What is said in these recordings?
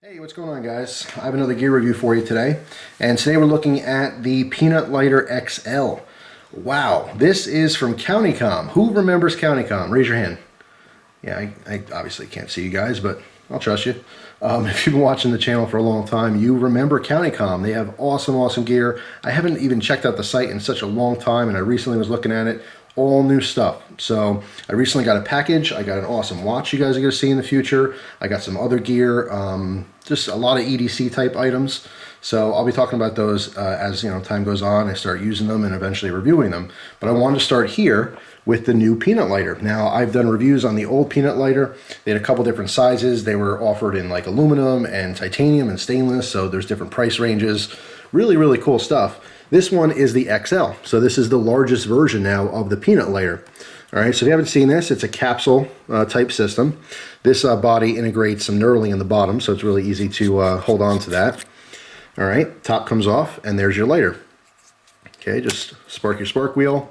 Hey, what's going on, guys? I have another gear review for you today, and today we're looking at the Peanut Lighter XL. Wow, this is from Countycom. Who remembers Countycom? Raise your hand. Yeah, I obviously can't see you guys, but I'll trust you. If you've been watching the channel for a long time, you remember Countycom. They have awesome gear. I haven't even checked out the site in such a long time, and I recently was looking at it. All new stuff. So I recently got a package. I got an awesome watch you guys are going to see in the future. I got some other gear, just a lot of EDC type items. So I'll be talking about those as time goes on. I start using them and eventually reviewing them. But I wanted to start here with the new Peanut Lighter. Now, I've done reviews on the old Peanut Lighter. They had a couple different sizes. They were offered in like aluminum and titanium and stainless, so there's different price ranges. Really cool stuff. This one is the XL, so this is the largest version now of the Peanut Lighter. All right, so if you haven't seen this, it's a capsule type system. This body integrates some knurling in the bottom, so it's really easy to hold on to that. All right, top comes off, and there's your lighter. Okay, just spark your spark wheel,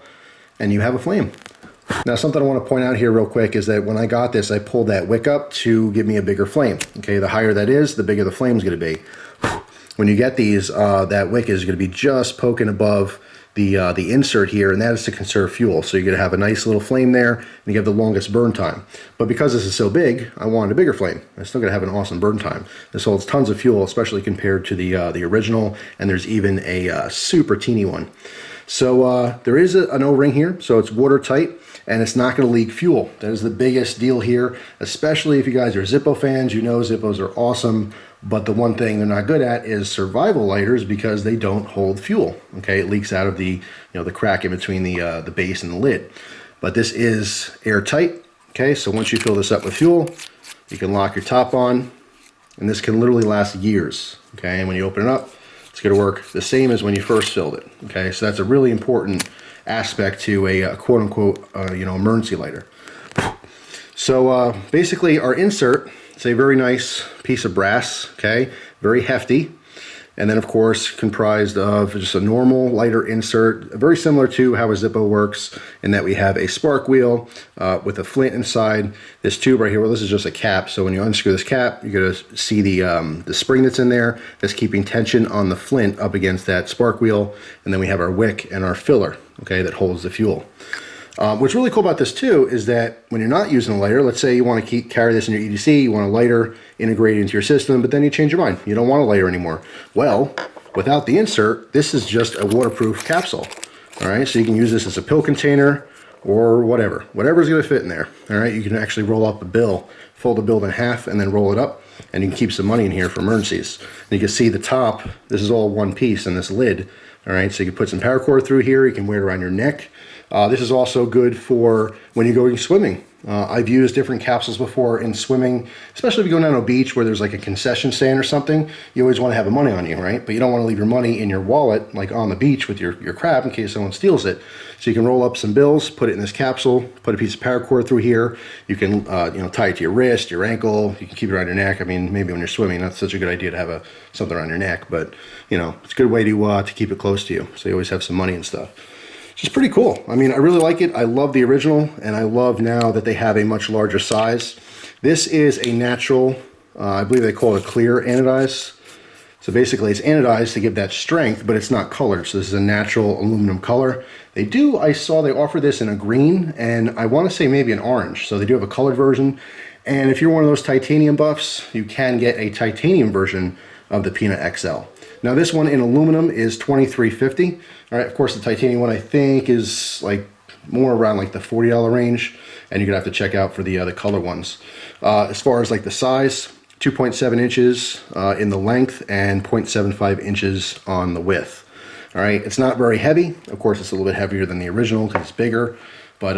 and you have a flame. Now, something I want to point out here real quick is that when I got this, I pulled that wick up to give me a bigger flame. Okay, the higher that is, the bigger the flame is going to be. When you get these, that wick is going to be just poking above the insert here, and that is to conserve fuel. So you're going to have a nice little flame there, and you have the longest burn time. But because this is so big, I wanted a bigger flame. I'm still going to have an awesome burn time. This holds tons of fuel, especially compared to the original, and there's even a super teeny one. So there is an O-ring here, so it's watertight, and it's not going to leak fuel. That is the biggest deal here, especially if you guys are Zippo fans. You know Zippos are awesome, but the one thing they're not good at is survival lighters because they don't hold fuel. Okay, it leaks out of the the crack in between the base and the lid. But this is airtight. Okay, so once you fill this up with fuel, you can lock your top on, and this can literally last years. Okay, and when you open it up, it's going to work the same as when you first filled it. Okay, so that's a really important aspect to a quote-unquote emergency lighter. So basically, our insert is a very nice piece of brass. Okay, very hefty, and then of course comprised of just a normal lighter insert, very similar to how a Zippo works, in that we have a spark wheel with a flint inside. This tube right here, well, this is just a cap, so when you unscrew this cap, you're going to see the spring that's in there that's keeping tension on the flint up against that spark wheel, and then we have our wick and our filler, okay, that holds the fuel. What's really cool about this too is that when you're not using a lighter, let's say you want to carry this in your EDC, you want a lighter integrated into your system, but then you change your mind, you don't want a lighter anymore. Well, without the insert, this is just a waterproof capsule. All right, so you can use this as a pill container or whatever's going to fit in there. All right, you can actually roll up a bill, fold the bill in half, and then roll it up, and you can keep some money in here for emergencies. And you can see the top, this is all one piece in this lid. All right, so you can put some paracord through here, you can wear it around your neck. This is also good for when you're going swimming. I've used different capsules before in swimming, especially if you go down to a beach where there's like a concession stand or something. You always want to have the money on you, right? But you don't want to leave your money in your wallet, like on the beach with your crab, in case someone steals it. So you can roll up some bills, put it in this capsule, put a piece of paracord through here. You can tie it to your wrist, your ankle. You can keep it around your neck. I mean, maybe when you're swimming, that's such a good idea to have something around your neck. But it's a good way to keep it close to you, so you always have some money and stuff. It's just pretty cool. I mean, I really like it. I love the original, and I love now that they have a much larger size. This is a natural, I believe they call it a clear anodized. So basically it's anodized to give that strength, but it's not colored. So this is a natural aluminum color. I saw they offer this in a green, and I want to say maybe an orange. So they do have a colored version. And if you're one of those titanium buffs, you can get a titanium version of the Peanut XL. Now this one in aluminum is $23.50. All right, of course the titanium one I think is like more around like the $40 range, and you're gonna have to check out for the color ones. As far as like the size, 2.7 inches in the length and 0.75 inches on the width. All right, it's not very heavy. Of course, it's a little bit heavier than the original because it's bigger, but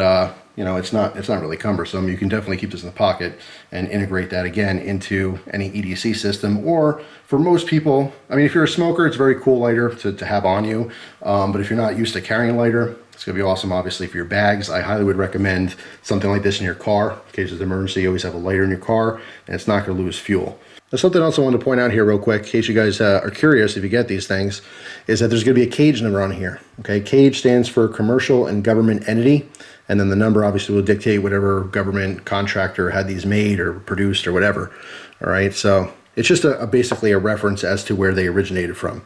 it's not really cumbersome. You can definitely keep this in the pocket and integrate that again into any EDC system. Or for most people, I mean, if you're a smoker, it's a very cool lighter to have on you. But if you're not used to carrying a lighter, it's gonna be awesome, obviously, for your bags. I highly would recommend something like this in your car. In case of emergency, you always have a lighter in your car, and it's not gonna lose fuel. Now, something else I wanted to point out here real quick, in case you guys are curious if you get these things, is that there's going to be a CAGE number on here. Okay, CAGE stands for Commercial and Government Entity, and then the number obviously will dictate whatever government contractor had these made or produced or whatever. All right, so It's just basically a reference as to where they originated from.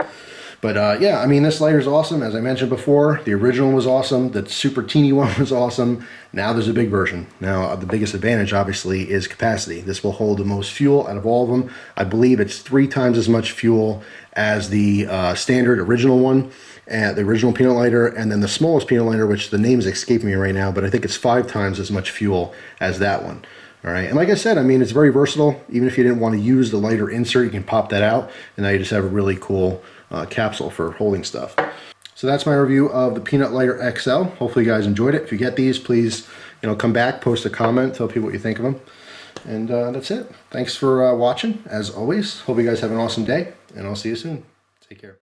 But yeah, I mean, this lighter is awesome. As I mentioned before, the original was awesome. The super teeny one was awesome. Now there's a big version. Now, the biggest advantage, obviously, is capacity. This will hold the most fuel out of all of them. I believe it's 3 times as much fuel as the standard original one, the original peanut lighter, and then the smallest peanut lighter, which the name is escaping me right now, but I think it's 5 times as much fuel as that one. All right, and like I said, I mean, it's very versatile. Even if you didn't want to use the lighter insert, you can pop that out, and now you just have a really cool capsule for holding stuff. So that's my review of the Peanut Lighter XL. Hopefully you guys enjoyed it. If you get these, please, come back, post a comment, tell people what you think of them. And that's it. Thanks for watching, as always. Hope you guys have an awesome day, and I'll see you soon. Take care.